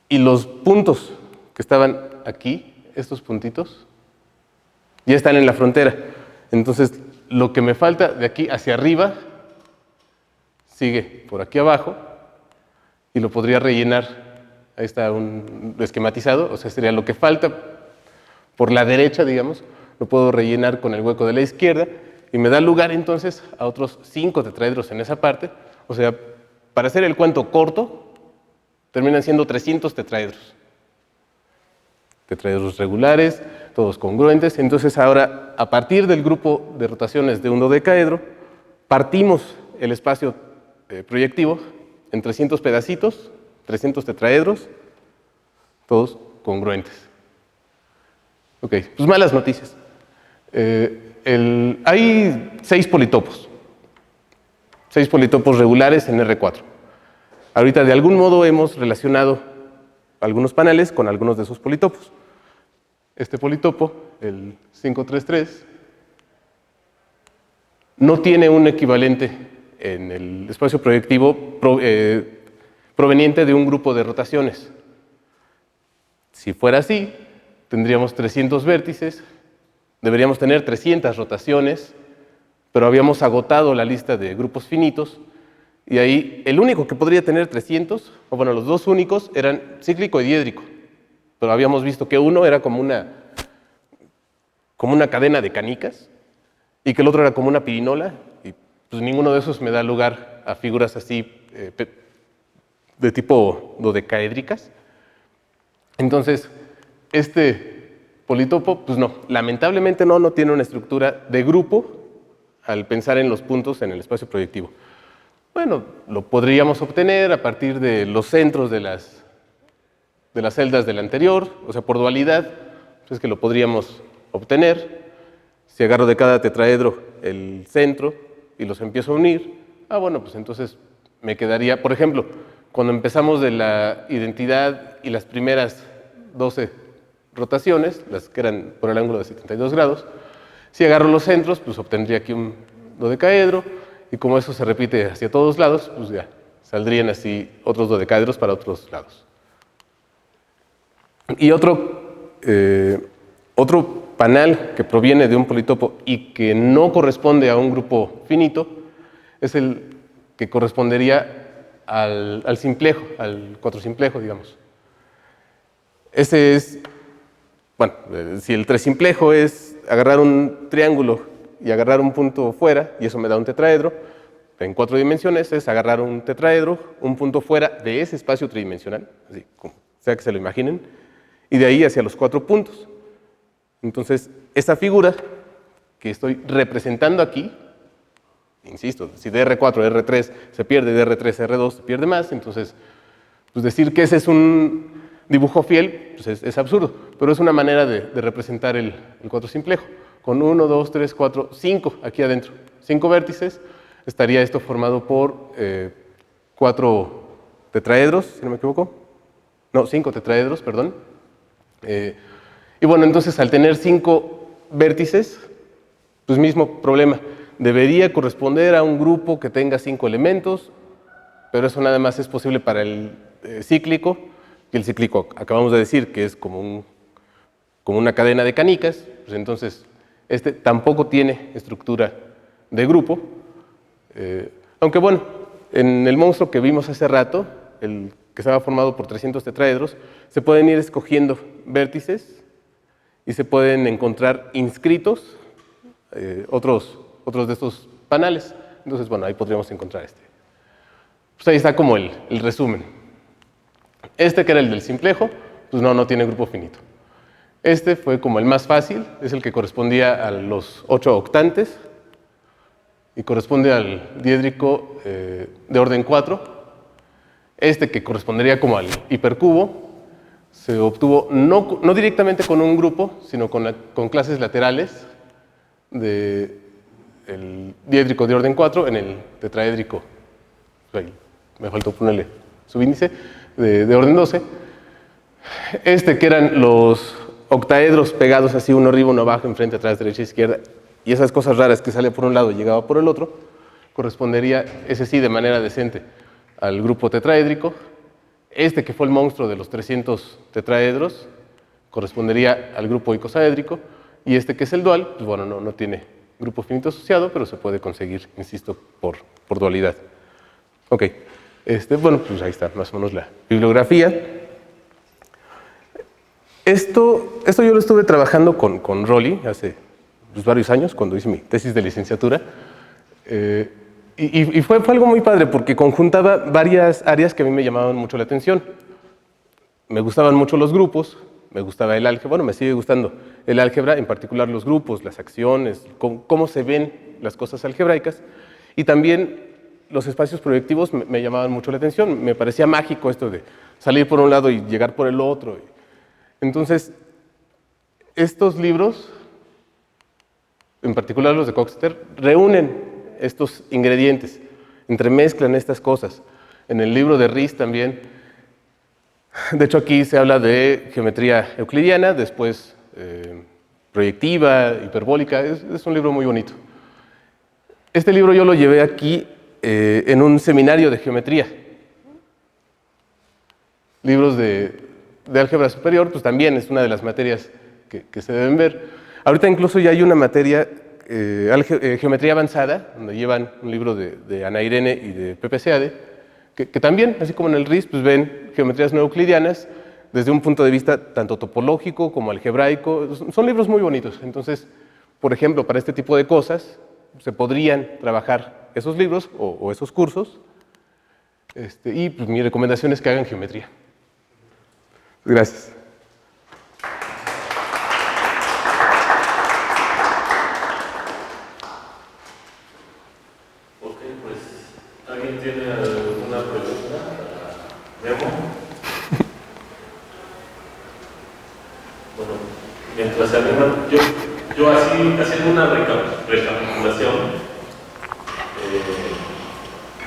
Y los puntos que estaban aquí, estos puntitos, ya están en la frontera. Entonces, lo que me falta de aquí hacia arriba sigue por aquí abajo y lo podría rellenar. Ahí está un esquematizado, o sea, sería lo que falta por la derecha, digamos, lo puedo rellenar con el hueco de la izquierda y me da lugar entonces a otros 5 tetraedros en esa parte. O sea, para hacer el cuento corto, terminan siendo 300 tetraedros. Tetraedros regulares, todos congruentes. Entonces ahora, a partir del grupo de rotaciones de un dodecaedro, partimos el espacio proyectivo en 300 pedacitos, 300 tetraedros, todos congruentes. Ok, pues malas noticias. Hay 6 politopos. 6 politopos regulares en R4. Ahorita de algún modo hemos relacionado algunos paneles con algunos de esos politopos. Este politopo, el 533, no tiene un equivalente en el espacio proyectivo proveniente de un grupo de rotaciones. Si fuera así, tendríamos 300 vértices, deberíamos tener 300 rotaciones, pero habíamos agotado la lista de grupos finitos, y ahí el único que podría tener 300, o bueno, los dos únicos, eran cíclico y diédrico, pero habíamos visto que uno era como una cadena de canicas, y que el otro era como una pirinola, y pues ninguno de esos me da lugar a figuras así de tipo dodecaédricas. Entonces, este politopo, pues no, lamentablemente no tiene una estructura de grupo al pensar en los puntos en el espacio proyectivo. Bueno, lo podríamos obtener a partir de los centros de las celdas del anterior, o sea, por dualidad, pues es que lo podríamos obtener. Si agarro de cada tetraedro el centro y los empiezo a unir, bueno, pues entonces me quedaría, por ejemplo, cuando empezamos de la identidad y las primeras 12 rotaciones, las que eran por el ángulo de 72 grados, si agarro los centros, pues obtendría aquí un dodecaedro, y como eso se repite hacia todos lados, pues ya saldrían así otros dodecaedros para otros lados. Y otro panal que proviene de un politopo y que no corresponde a un grupo finito es el que correspondería al simplejo, al cuatrosimplejo, digamos. Ese es, bueno, si el tresimplejo es agarrar un triángulo y agarrar un punto fuera, y eso me da un tetraedro, en 4 dimensiones es agarrar un tetraedro, un punto fuera de ese espacio tridimensional, así como sea que se lo imaginen, y de ahí hacia los 4 puntos. Entonces, esa figura que estoy representando aquí, insisto, si de R4 a R3 se pierde, de R3 a R2 se pierde más, entonces, pues decir que ese es un dibujo fiel, pues es absurdo, pero es una manera de representar el cuatrosimplejo. Con 1, 2, 3, 4, 5 aquí adentro, 5 vértices, estaría esto formado por 4 tetraedros, si no me equivoco. No, 5 tetraedros, perdón. Y bueno, entonces al tener 5 vértices, pues mismo problema. Debería corresponder a un grupo que tenga 5 elementos, pero eso nada más es posible para el cíclico, y el cíclico acabamos de decir que es como una cadena de canicas, pues entonces este tampoco tiene estructura de grupo, aunque bueno, en el monstruo que vimos hace rato, el que estaba formado por 300 tetraedros, se pueden ir escogiendo vértices y se pueden encontrar inscritos otros de estos panales. Entonces, bueno, ahí podríamos encontrar este. Pues ahí está como el resumen. Este que era el del simplejo, pues no tiene grupo finito. Este fue como el más fácil, es el que correspondía a los 8 octantes y corresponde al diédrico de orden 4. Este que correspondería como al hipercubo se obtuvo no directamente con un grupo, sino con clases laterales del diédrico de orden 4 en el tetraédrico, me faltó ponerle subíndice, de orden 12. Este que eran los octaedros pegados así uno arriba, uno abajo, enfrente, atrás, derecha, izquierda, y esas cosas raras que sale por un lado y llegaba por el otro, correspondería, ese sí, de manera decente, al grupo tetraédrico. Este que fue el monstruo de los 300 tetraedros, correspondería al grupo icosaédrico, y este que es el dual, pues bueno, no tiene grupo finito asociado, pero se puede conseguir, insisto, por dualidad. Ok, bueno, pues ahí está más o menos la bibliografía. Esto yo lo estuve trabajando con Rolly hace varios años, cuando hice mi tesis de licenciatura, y fue algo muy padre porque conjuntaba varias áreas que a mí me llamaban mucho la atención. Me gustaban mucho los grupos, me gustaba el álgebra, bueno, me sigue gustando el álgebra, en particular los grupos, las acciones, cómo se ven las cosas algebraicas, y también los espacios proyectivos me llamaban mucho la atención. Me parecía mágico esto de salir por un lado y llegar por el otro. Entonces, estos libros, en particular los de Coxeter, reúnen estos ingredientes, entremezclan estas cosas. En el libro de Riesz también, de hecho aquí se habla de geometría euclidiana, después proyectiva, hiperbólica, es un libro muy bonito. Este libro yo lo llevé aquí en un seminario de geometría. Libros de álgebra superior, pues también es una de las materias que se deben ver. Ahorita incluso ya hay una materia, geometría avanzada, donde llevan un libro de Ana Irene y de Pepe Seade, que también, así como en el Riesz, pues ven geometrías no euclidianas desde un punto de vista tanto topológico como algebraico. Son libros muy bonitos. Entonces, por ejemplo, para este tipo de cosas, se podrían trabajar esos libros o esos cursos, y pues mi recomendación es que hagan geometría. Gracias. ¿alguien tiene alguna pregunta? ¿Memo? Bueno, mientras se animan, yo así, haciendo una recapitulación,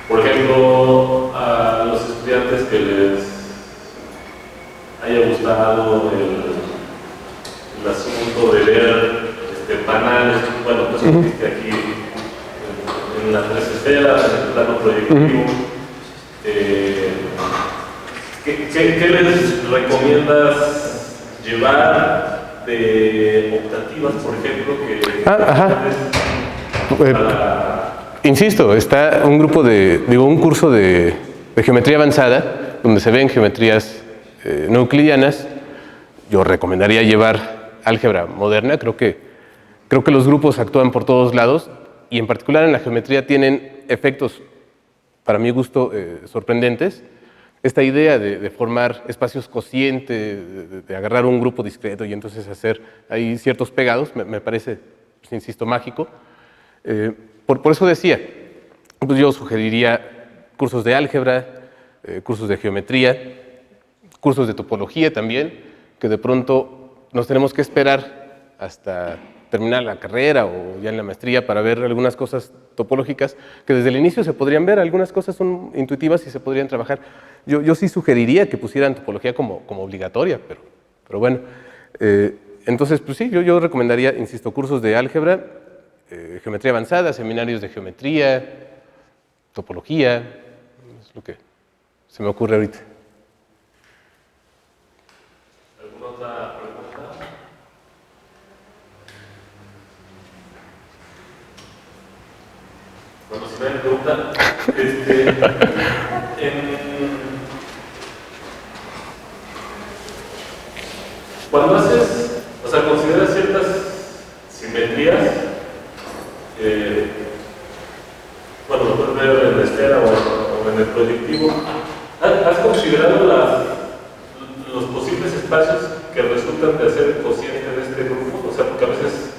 por ejemplo, a los estudiantes que les haya gustado el asunto de ver panales, bueno, pues existe aquí en las tres esferas, en el plano proyectivo. ¿Qué les recomiendas llevar de optativas, por ejemplo, Insisto, está un grupo un curso de geometría avanzada, donde se ven geometrías no euclidianas. Yo recomendaría llevar álgebra moderna. Creo que los grupos actúan por todos lados y en particular en la geometría tienen efectos, para mi gusto, sorprendentes. Esta idea de formar espacios cocientes, de agarrar un grupo discreto y entonces hacer ahí ciertos pegados, me parece, pues, insisto, mágico. Por eso decía, pues yo sugeriría cursos de álgebra, cursos de geometría, cursos de topología también, que de pronto nos tenemos que esperar hasta terminar la carrera o ya en la maestría para ver algunas cosas topológicas que desde el inicio se podrían ver. Algunas cosas son intuitivas y se podrían trabajar. Yo sí sugeriría que pusieran topología como obligatoria, pero bueno. Entonces, pues sí, yo recomendaría, insisto, cursos de álgebra, geometría avanzada, seminarios de geometría, topología, es lo que se me ocurre ahorita. ¿Alguna otra pregunta? Bueno, si me pregunta, cuando haces, o sea, consideras ciertas simetrías, bueno, lo puedes ver en la esfera o en el proyectivo, ¿has considerado los posibles espacios que resultan de hacer cociente de este grupo? O sea, porque a veces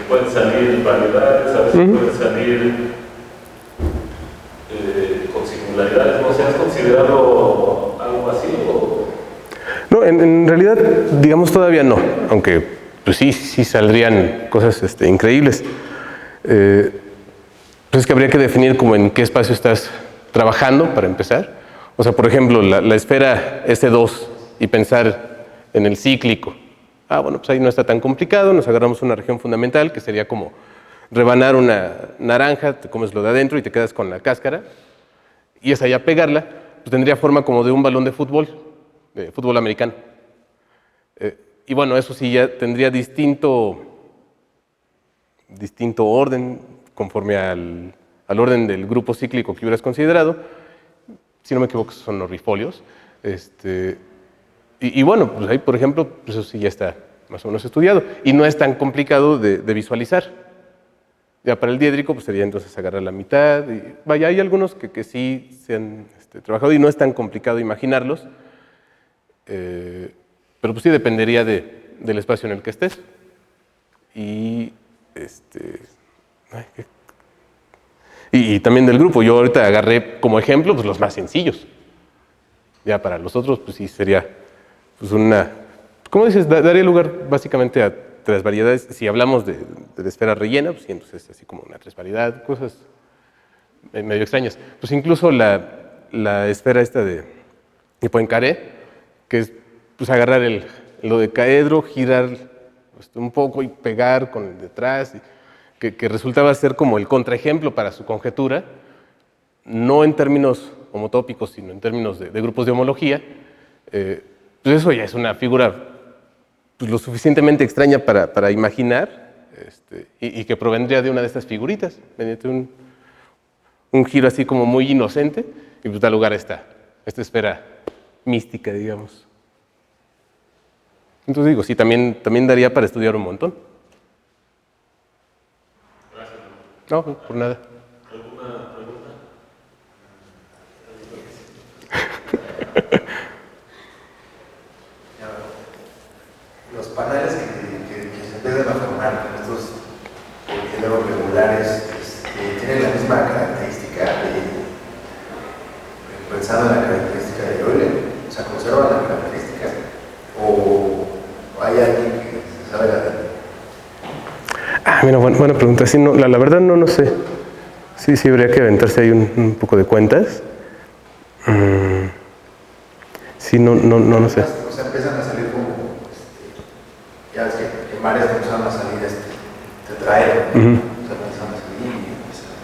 pueden salir variedades, a veces pueden salir con singularidades. ¿No se has considerado algo así? No, en realidad, digamos, todavía no, aunque pues sí saldrían cosas increíbles. Pues es que habría que definir como en qué espacio estás trabajando para empezar. O sea, por ejemplo, la esfera S2 y pensar en el cíclico. Bueno, pues ahí no está tan complicado, nos agarramos una región fundamental que sería como rebanar una naranja, te comes lo de adentro y te quedas con la cáscara, y esa ya pegarla, pues tendría forma como de un balón de fútbol americano. Y bueno, eso sí ya tendría distinto orden conforme al orden del grupo cíclico que hubieras considerado. Si no me equivoco, son los rifolios. Y bueno, pues ahí, por ejemplo, pues eso sí ya está más o menos estudiado. Y no es tan complicado de visualizar. Ya para el diédrico, pues sería entonces agarrar la mitad. Y vaya, hay algunos que sí se han trabajado y no es tan complicado imaginarlos. Pero pues sí dependería del espacio en el que estés. Y y también del grupo. Yo ahorita agarré como ejemplo pues los más sencillos. Ya para los otros, pues sí sería pues ¿cómo dices? Daría lugar básicamente a tres variedades. Si hablamos de la esfera rellena, pues sí, entonces así como una tres variedad, cosas medio extrañas. Pues incluso la esfera esta de Poincaré, que es pues agarrar el dodecaedro, girar un poco y pegar con el detrás, que resultaba ser como el contraejemplo para su conjetura, no en términos homotópicos, sino en términos de grupos de homología. Pues eso ya es una figura pues, lo suficientemente extraña para imaginar, y que provendría de una de estas figuritas, mediante un giro así como muy inocente, y pues da lugar a esta esfera mística, digamos. Entonces digo, sí, también daría para estudiar un montón. Gracias. No, por nada. ¿Alguna pregunta? Los paneles que se empiezan a formar, estos hielos regulares, tienen la misma característica Buena pregunta. Sí, no, la verdad no sé. Sí, habría que aventarse ahí un poco de cuentas. Sí, no sé. O sea, empiezan a salir como, ya ves que en varias empezaron a salir tetraedro, o sea, empezaron a salir y empezaron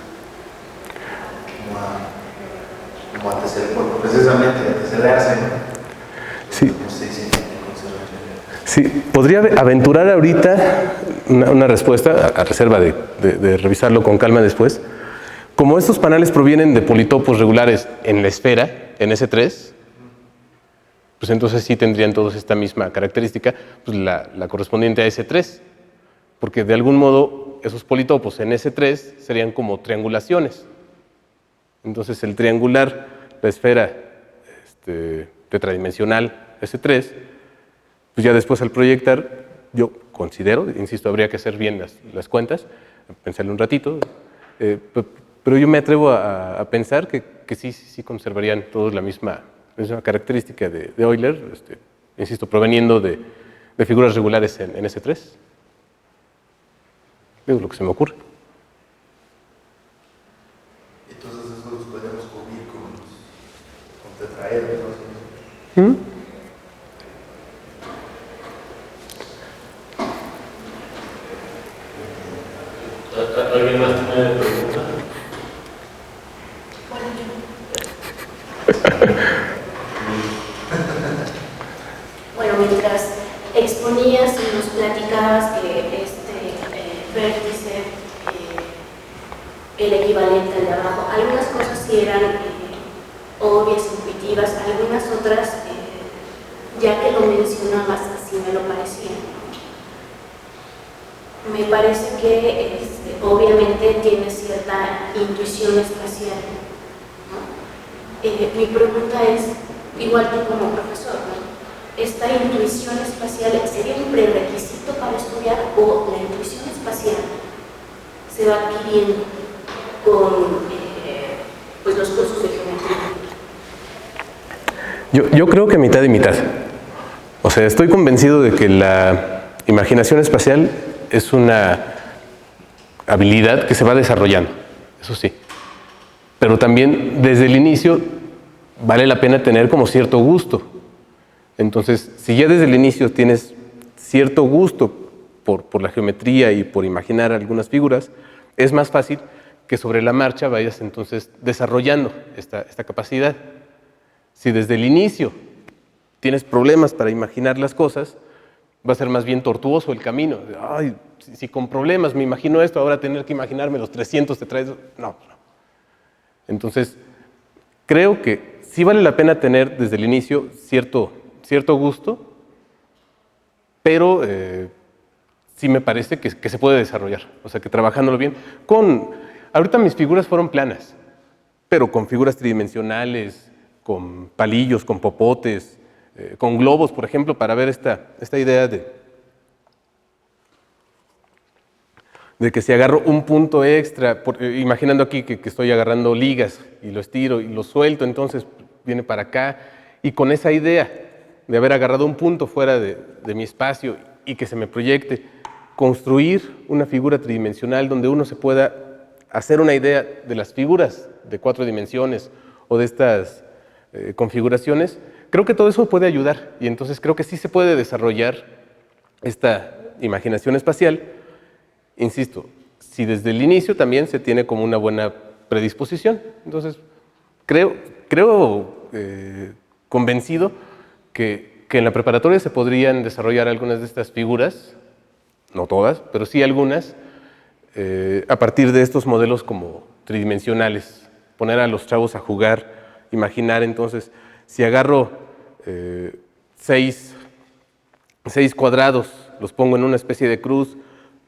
como a tecer, bueno, precisamente a tecerarse, ¿no? Sí. No sé si conservan. Sí, podría aventurar ahorita una respuesta, a reserva de revisarlo con calma después. Como estos paneles provienen de politopos regulares en la esfera, en S3, pues entonces sí tendrían todos esta misma característica, pues la correspondiente a S3, porque de algún modo esos politopos en S3 serían como triangulaciones. Entonces el triangular, la esfera tetradimensional S3, pues ya después al proyectar, yo considero, insisto, habría que hacer bien las cuentas, pensarle un ratito, pero yo me atrevo a pensar que sí conservarían todos la misma característica de Euler, insisto, proveniendo de figuras regulares en S3. Es lo que se me ocurre. Entonces eso los podemos cubrir con tetraedros, ¿no? ¿Alguien más tiene preguntas? Bueno, mientras exponías y nos platicabas que vértice, el equivalente al de abajo, algunas cosas sí eran obvias, intuitivas, algunas otras, ya que lo mencionabas, así me lo parecía. Me parece que obviamente tiene cierta intuición espacial, ¿no? Mi pregunta es, igual tú como profesor, ¿no? ¿Esta intuición espacial sería un prerequisito para estudiar o la intuición espacial se va adquiriendo con pues los cursos de geometría? Yo creo que mitad y mitad. O sea, estoy convencido de que la imaginación espacial es una habilidad que se va desarrollando, eso sí. Pero también desde el inicio vale la pena tener como cierto gusto. Entonces, si ya desde el inicio tienes cierto gusto por la geometría y por imaginar algunas figuras, es más fácil que sobre la marcha vayas entonces desarrollando esta capacidad. Si desde el inicio tienes problemas para imaginar las cosas, va a ser más bien tortuoso el camino. Ay, si con problemas me imagino esto, ahora tener que imaginarme los 300 tetraedros, no. Entonces, creo que sí vale la pena tener desde el inicio cierto gusto, pero sí me parece que se puede desarrollar, o sea, que trabajándolo bien. Ahorita mis figuras fueron planas, pero con figuras tridimensionales, con palillos, con popotes, con globos, por ejemplo, para ver esta idea de que si agarro un punto extra, imaginando aquí que estoy agarrando ligas y lo estiro y lo suelto, entonces viene para acá, y con esa idea de haber agarrado un punto fuera de mi espacio y que se me proyecte, construir una figura tridimensional donde uno se pueda hacer una idea de las figuras de 4 dimensiones o de estas configuraciones, creo que todo eso puede ayudar, y entonces creo que sí se puede desarrollar esta imaginación espacial. Insisto, si desde el inicio también se tiene como una buena predisposición. Entonces, creo convencido que en la preparatoria se podrían desarrollar algunas de estas figuras, no todas, pero sí algunas, a partir de estos modelos como tridimensionales. Poner a los chavos a jugar, imaginar entonces, si agarro 6 cuadrados, los pongo en una especie de cruz,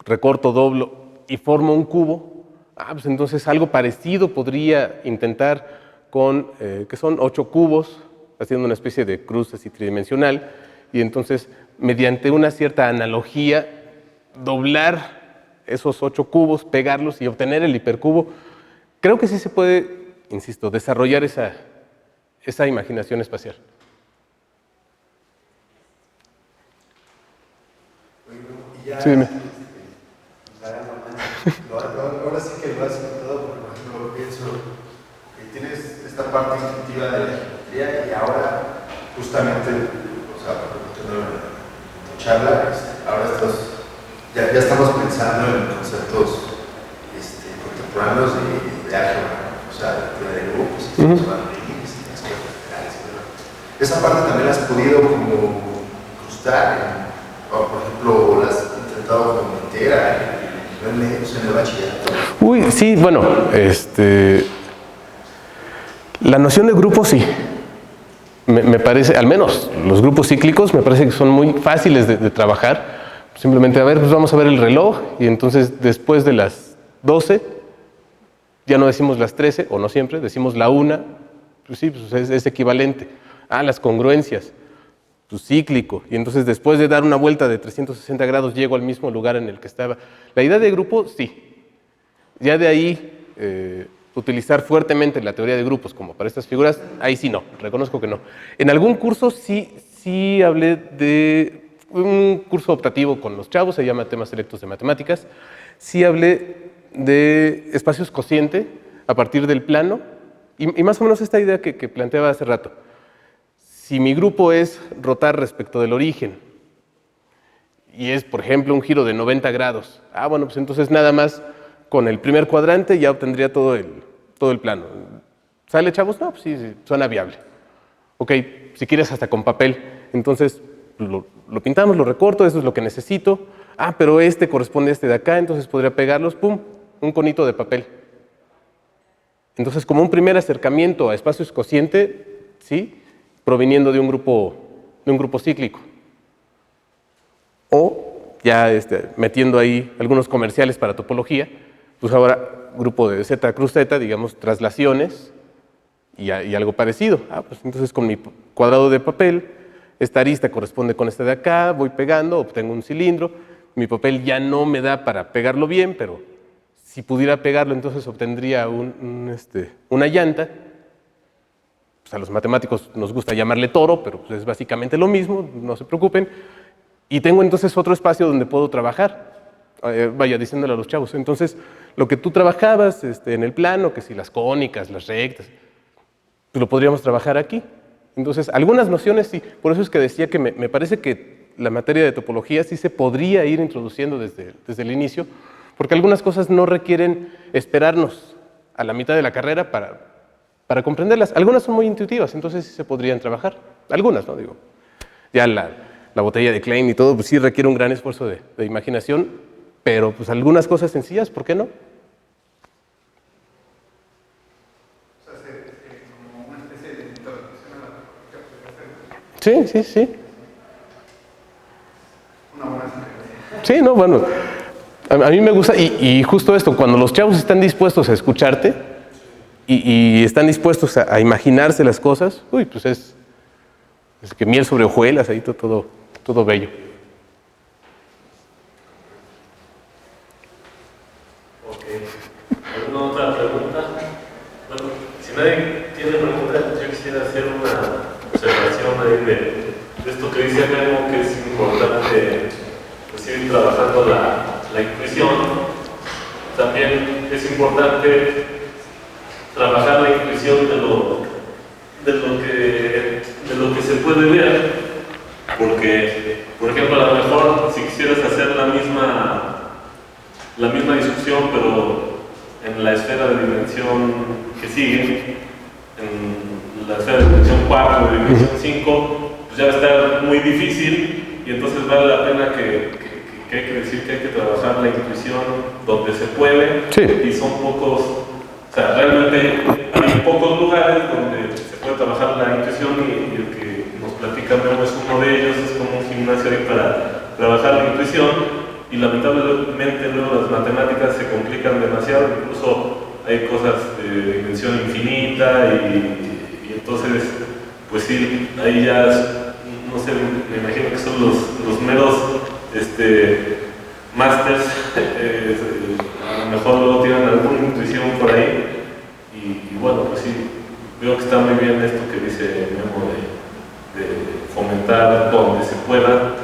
recorto, doblo y formo un cubo, pues entonces algo parecido podría intentar con, que son 8 cubos, haciendo una especie de cruz así tridimensional, y entonces mediante una cierta analogía, doblar esos 8 cubos, pegarlos y obtener el hipercubo. Creo que sí se puede, insisto, desarrollar esa imaginación espacial. Y ya, Sí, dime. normalmente Ahora sí que lo has contado, porque por ejemplo pienso que tienes esta parte instintiva de la geometría y ahora justamente, o sea, tu charla, ahora ya estamos pensando en conceptos contemporáneos de álgebra, o sea, de grupos, esa parte también la has podido como incrustar, o por ejemplo, la has intentado meter en el bachillerato. Uy, sí, bueno, la noción de grupo sí. Me parece, al menos los grupos cíclicos, me parece que son muy fáciles de trabajar. Simplemente, a ver, pues vamos a ver el reloj y entonces después de las 12, ya no decimos las 13, o no siempre, decimos la 1, pues sí, pues es equivalente. Las congruencias, pues cíclico, y entonces después de dar una vuelta de 360 grados llego al mismo lugar en el que estaba. La idea de grupo, sí. Ya de ahí, utilizar fuertemente la teoría de grupos como para estas figuras, ahí sí no, reconozco que no. En algún curso sí hablé de un curso optativo con los chavos, se llama Temas Selectos de Matemáticas, sí hablé de espacios cociente a partir del plano, y más o menos esta idea que planteaba hace rato. Si mi grupo es rotar respecto del origen, y es, por ejemplo, un giro de 90 grados, bueno, pues entonces nada más con el primer cuadrante ya obtendría todo el plano. ¿Sale, chavos? No, pues sí, suena viable. Ok, si quieres hasta con papel, entonces lo pintamos, lo recorto, eso es lo que necesito. Pero corresponde a de acá, entonces podría pegarlos, pum, un conito de papel. Entonces, como un primer acercamiento a espacios cociente, ¿sí?, proviniendo de un grupo cíclico. O ya metiendo ahí algunos comerciales para topología, pues ahora grupo de Z cruz Z, digamos, traslaciones y algo parecido. Pues entonces con mi cuadrado de papel, esta arista corresponde con de acá, voy pegando, obtengo un cilindro, mi papel ya no me da para pegarlo bien, pero si pudiera pegarlo, entonces obtendría una llanta. Pues a los matemáticos nos gusta llamarle toro, pero pues es básicamente lo mismo, no se preocupen. Y tengo entonces otro espacio donde puedo trabajar, diciéndole a los chavos. Entonces, lo que tú trabajabas en el plano, que si las cónicas, las rectas, pues lo podríamos trabajar aquí. Entonces, algunas nociones sí, por eso es que decía que me parece que la materia de topología sí se podría ir introduciendo desde el inicio, porque algunas cosas no requieren esperarnos a la mitad de la carrera para comprenderlas. Algunas son muy intuitivas, entonces sí se podrían trabajar. Algunas, ¿no? Digo, ya la botella de Klein y todo, pues sí requiere un gran esfuerzo de imaginación, pero pues algunas cosas sencillas, ¿por qué no? Como una especie de introducción a la topología. Sí. Una buena sugerencia. Sí, no, bueno, a mí me gusta, y justo esto, cuando los chavos están dispuestos a escucharte y están dispuestos a imaginarse las cosas, pues es que miel sobre hojuelas, ahí todo bello. Ok. ¿Alguna otra pregunta? Bueno, si nadie tiene preguntas, yo quisiera hacer una observación ahí de esto que dice Memo, que es importante seguir trabajando la intuición. También es importante trabajar la intuición de lo que se puede ver, porque, por ejemplo, a lo mejor si quisieras hacer la misma discusión, pero en la esfera de dimensión que sigue, en la esfera de dimensión 4 o de dimensión 5, pues ya va a estar muy difícil, y entonces vale la pena que hay que decir que hay que trabajar la intuición donde se puede, sí. Y son pocos, o sea, realmente hay pocos lugares donde se puede trabajar la intuición, y el que nos platica Memo es uno de ellos, es como un gimnasio ahí para trabajar la intuición, y lamentablemente luego las matemáticas se complican demasiado, incluso hay cosas de dimensión infinita, y entonces, pues sí, ahí ya, no sé, me imagino que son los meros másters, a lo mejor luego tienen alguna intuición por ahí, y bueno, pues sí, veo que está muy bien esto que dice Memo de fomentar donde se pueda.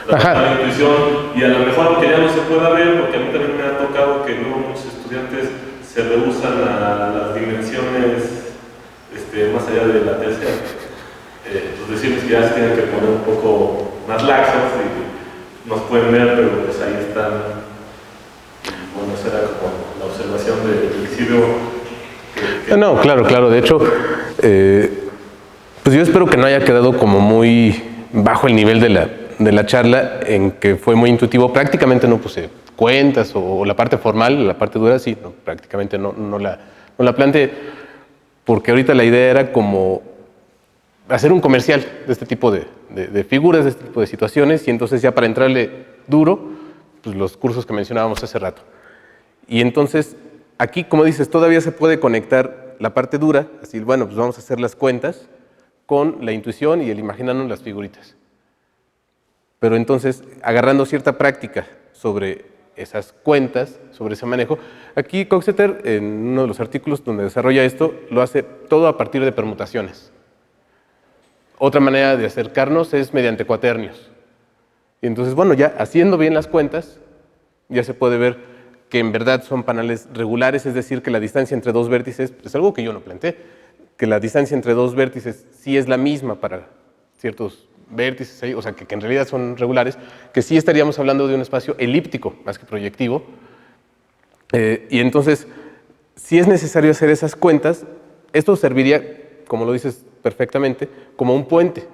trabajar la intuición, y a lo mejor aunque ya no se pueda ver, porque a mí también me ha tocado que luego muchos estudiantes se rehusan a las dimensiones más allá de la tercera. Pues decirles que ya se tienen que poner un poco más laxos y nos pueden ver, pero pues ahí están. Bueno, esa era como la observación del Isidro. No, claro. De hecho, pues yo espero que no haya quedado como muy bajo el nivel de la charla, en que fue muy intuitivo. Prácticamente no puse cuentas o la parte formal, la parte dura sí, no, prácticamente no la planteé, porque ahorita la idea era como hacer un comercial de este tipo de figuras, de este tipo de situaciones, y entonces ya para entrarle duro, pues los cursos que mencionábamos hace rato. Y entonces, aquí, como dices, todavía se puede conectar la parte dura, así, bueno, pues vamos a hacer las cuentas con la intuición y el imaginarnos las figuritas. Pero entonces, agarrando cierta práctica sobre esas cuentas, sobre ese manejo, aquí Coxeter, en uno de los artículos donde desarrolla esto, lo hace todo a partir de permutaciones. Otra manera de acercarnos es mediante cuaternios. Y entonces, bueno, ya haciendo bien las cuentas, ya se puede ver que en verdad son panales regulares, es decir, que la distancia entre dos vértices, es algo que yo no planteé, que la distancia entre dos vértices sí es la misma para ciertos vértices, o sea, que en realidad son regulares, que sí estaríamos hablando de un espacio elíptico más que proyectivo. Y entonces, si es necesario hacer esas cuentas, esto serviría, como lo dices perfectamente, como un puente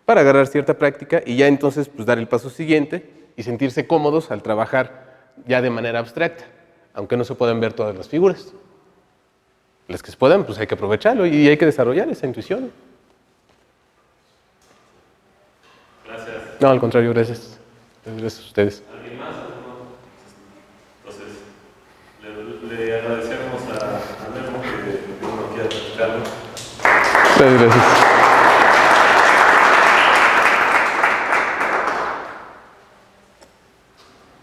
para agarrar cierta práctica y ya entonces pues, dar el paso siguiente y sentirse cómodos al trabajar ya de manera abstracta, aunque no se puedan ver todas las figuras. Las que se puedan, pues hay que aprovecharlo y hay que desarrollar esa intuición. Gracias. No, al contrario, gracias. Gracias a ustedes. ¿Alguien más? Entonces, le agradecemos a Memo que vino aquí a platicarnos. Muchas gracias.